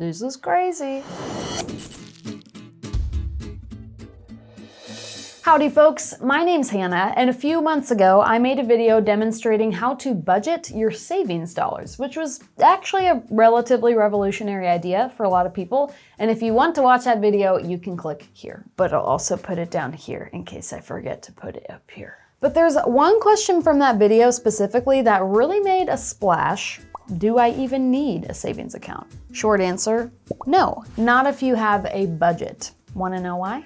This is crazy. Howdy folks, my name's Hannah, and a few months ago I made a video demonstrating how to budget your savings dollars, which was actually a relatively revolutionary idea for a lot of people. And if you want to watch that video, you can click here. But I'll also put it down here in case I forget to put it up here. But there's one question from that video specifically that really made a splash. Do I even need a savings account? Short answer, no, not if you have a budget. Want to know why?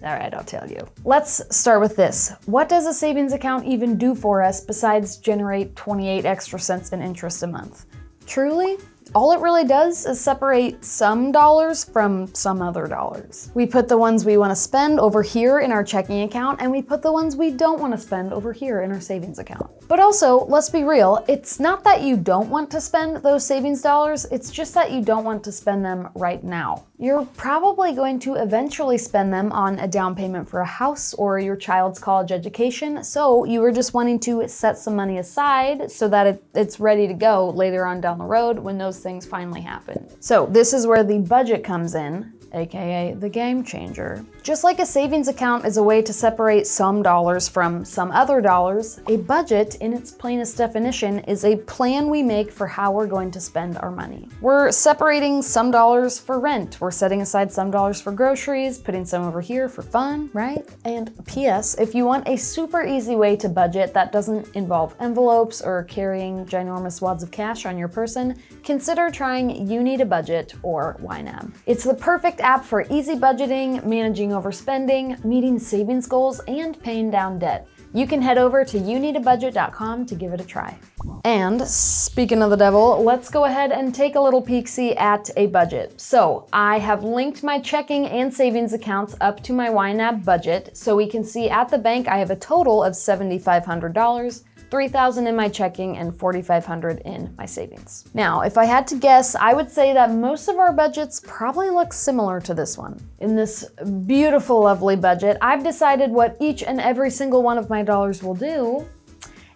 All right, I'll tell you. Let's start with this. What does a savings account even do for us besides generate 28 extra cents in interest a month? Truly, all it really does is separate some dollars from some other dollars. We put the ones we want to spend over here in our checking account, and we put the ones we don't want to spend over here in our savings account. But also, let's be real, it's not that you don't want to spend those savings dollars, it's just that you don't want to spend them right now. You're probably going to eventually spend them on a down payment for a house or your child's college education, so you were just wanting to set some money aside so that it's ready to go later on down the road when those things finally happen. So this is where the budget comes in, aka the game changer. Just like a savings account is a way to separate some dollars from some other dollars, a budget, in its plainest definition, is a plan we make for how we're going to spend our money. We're separating some dollars for rent, we're setting aside some dollars for groceries, putting some over here for fun, right? And P.S., if you want a super easy way to budget that doesn't involve envelopes or carrying ginormous wads of cash on your person, consider trying You Need a Budget, or YNAB. It's the perfect app for easy budgeting, managing overspending, meeting savings goals, and paying down debt. You can head over to youneedabudget.com to give it a try. And speaking of the devil, let's go ahead and take a little peek-see at a budget. So I have linked my checking and savings accounts up to my YNAB budget, so we can see at the bank I have a total of $7,500, $3,000 in my checking, and $4,500 in my savings. Now, if I had to guess, I would say that most of our budgets probably look similar to this one. In this beautiful, lovely budget, I've decided what each and every single one of my dollars will do,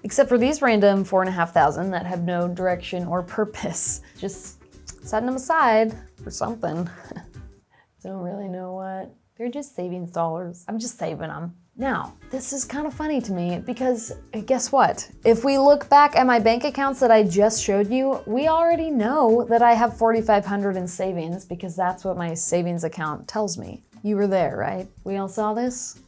except for these random $4,500 that have no direction or purpose. Just setting them aside for something. Don't really know what. They're just savings dollars. I'm just saving them. Now, this is kind of funny to me because guess what? If we look back at my bank accounts that I just showed you, we already know that I have $4,500 in savings because that's what my savings account tells me. You were there, right? We all saw this?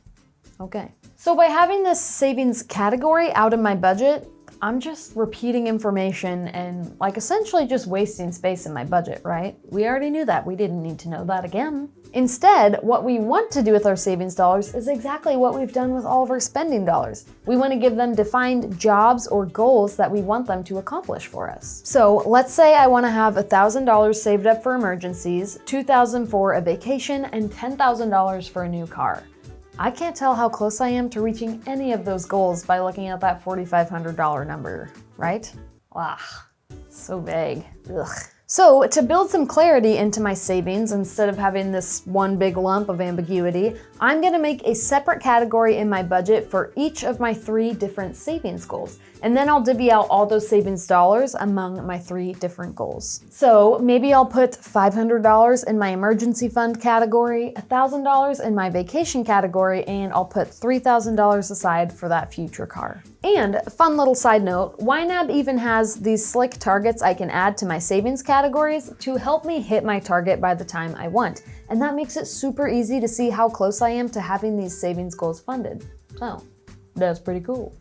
Okay. So by having this savings category out of my budget, I'm just repeating information and essentially just wasting space in my budget, right? We already knew that. We didn't need to know that again. Instead, what we want to do with our savings dollars is exactly what we've done with all of our spending dollars. We want to give them defined jobs or goals that we want them to accomplish for us. So let's say I want to have $1,000 saved up for emergencies, $2,000 for a vacation, and $10,000 for a new car. I can't tell how close I am to reaching any of those goals by looking at that $4,500 number, right? Ugh, so vague. Ugh. So to build some clarity into my savings instead of having this one big lump of ambiguity, I'm gonna make a separate category in my budget for each of my 3 different savings goals. And then I'll divvy out all those savings dollars among my 3 different goals. So maybe I'll put $500 in my emergency fund category, $1,000 in my vacation category, and I'll put $3,000 aside for that future car. And fun little side note, YNAB even has these slick targets I can add to my savings categories to help me hit my target by the time I want. And that makes it super easy to see how close I am to having these savings goals funded. So, that's pretty cool.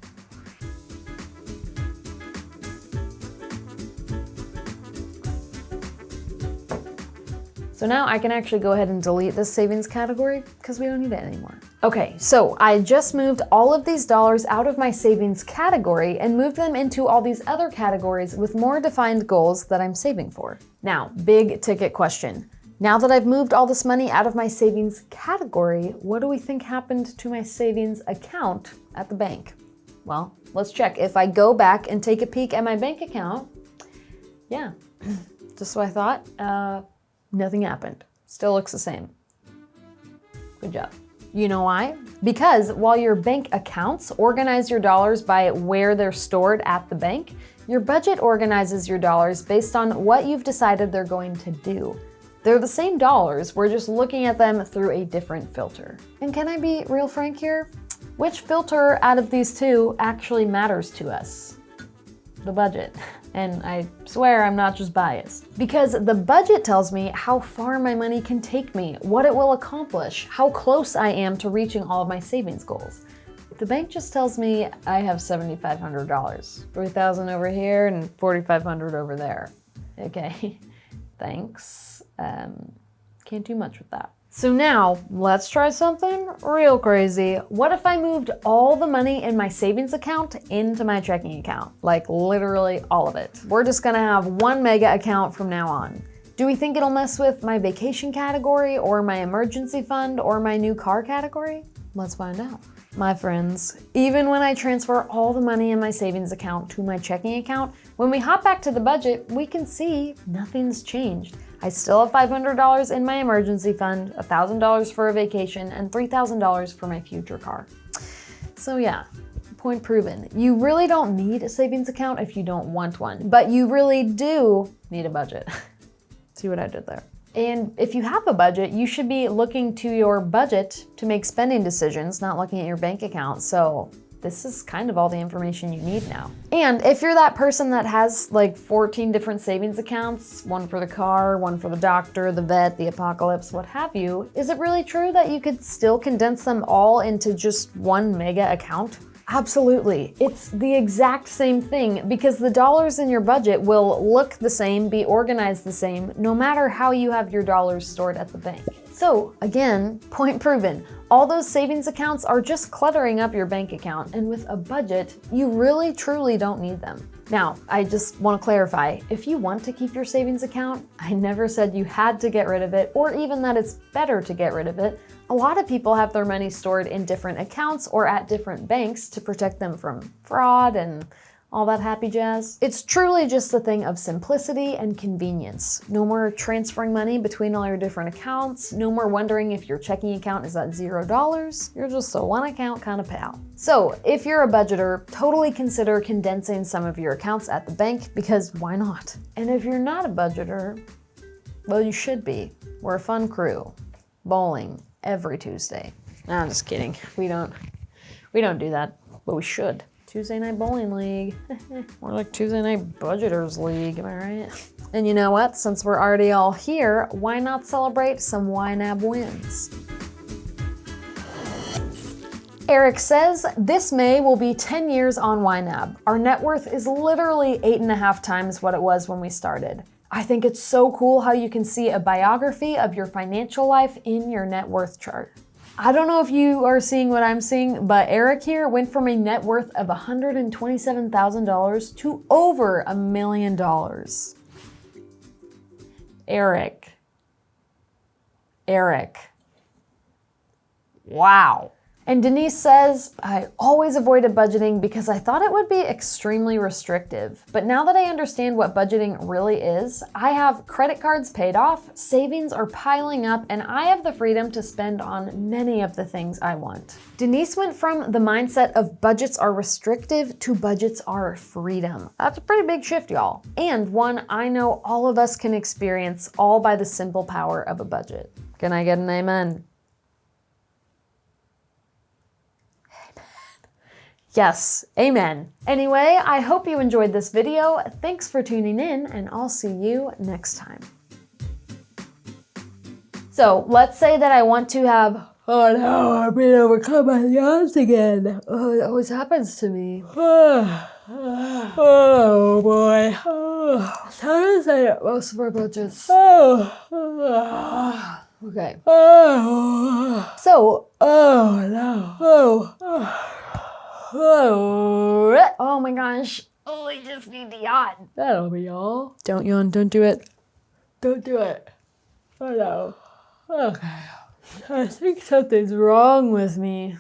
So now I can actually go ahead and delete this savings category because we don't need it anymore. Okay, so I just moved all of these dollars out of my savings category and moved them into all these other categories with more defined goals that I'm saving for. Now, big ticket question. Now that I've moved all this money out of my savings category, what do we think happened to my savings account at the bank? Well, let's check. If I go back and take a peek at my bank account, yeah, just what I thought. Nothing happened. Still looks the same. Good job. You know why? Because while your bank accounts organize your dollars by where they're stored at the bank, your budget organizes your dollars based on what you've decided they're going to do. They're the same dollars, we're just looking at them through a different filter. And can I be real frank here? Which filter out of these two actually matters to us? The budget. And I swear I'm not just biased. Because the budget tells me how far my money can take me, what it will accomplish, how close I am to reaching all of my savings goals. The bank just tells me I have $7,500, $3,000 over here and $4,500 over there. Okay, thanks. Can't do much with that. So now, let's try something real crazy. What if I moved all the money in my savings account into my checking account? Like literally all of it. We're just gonna have one mega account from now on. Do we think it'll mess with my vacation category or my emergency fund or my new car category? Let's find out. My friends, even when I transfer all the money in my savings account to my checking account, when we hop back to the budget, we can see nothing's changed. I still have $500 in my emergency fund, $1,000 for a vacation, and $3,000 for my future car. So yeah, point proven. You really don't need a savings account if you don't want one, but you really do need a budget. See what I did there? And if you have a budget, you should be looking to your budget to make spending decisions, not looking at your bank account. So this is kind of all the information you need now. And if you're that person that has like 14 different savings accounts, one for the car, one for the doctor, the vet, the apocalypse, what have you, is it really true that you could still condense them all into just one mega account? Absolutely. It's the exact same thing because the dollars in your budget will look the same, be organized the same, no matter how you have your dollars stored at the bank. So again, point proven. All those savings accounts are just cluttering up your bank account, and with a budget, you really truly don't need them. Now, I just want to clarify, if you want to keep your savings account, I never said you had to get rid of it or even that it's better to get rid of it. A lot of people have their money stored in different accounts or at different banks to protect them from fraud and all that happy jazz. It's truly just a thing of simplicity and convenience. No more transferring money between all your different accounts. No more wondering if your checking account is at $0. You're just a one account kind of pal. So if you're a budgeter, totally consider condensing some of your accounts at the bank because why not? And if you're not a budgeter, well, you should be. We're a fun crew. Bowling every Tuesday. No, I'm just kidding. We don't do that, but we should. Tuesday Night Bowling League. More like Tuesday Night Budgeters League, am I right? And you know what? Since we're already all here, why not celebrate some YNAB wins? Eric says, this May will be 10 years on YNAB. Our net worth is literally 8.5 times what it was when we started. I think it's so cool how you can see a biography of your financial life in your net worth chart. I don't know if you are seeing what I'm seeing, but Eric here went from a net worth of $127,000 to over $1 million. Eric. Wow. And Denise says, I always avoided budgeting because I thought it would be extremely restrictive. But now that I understand what budgeting really is, I have credit cards paid off, savings are piling up, and I have the freedom to spend on many of the things I want. Denise went from the mindset of budgets are restrictive to budgets are freedom. That's a pretty big shift, y'all. And one I know all of us can experience all by the simple power of a budget. Can I get an amen? Yes, amen. Anyway, I hope you enjoyed this video. Thanks for tuning in, and I'll see you next time. So let's say that I want to have, oh no, I'm being overcome by the odds again. Oh, it always happens to me. Oh boy. How to say it most of our budgets. Okay. So, oh no. Oh my gosh. Oh, I just need to yawn. That'll be all. Don't yawn. Don't do it. Don't do it. Oh no. Okay. I think something's wrong with me.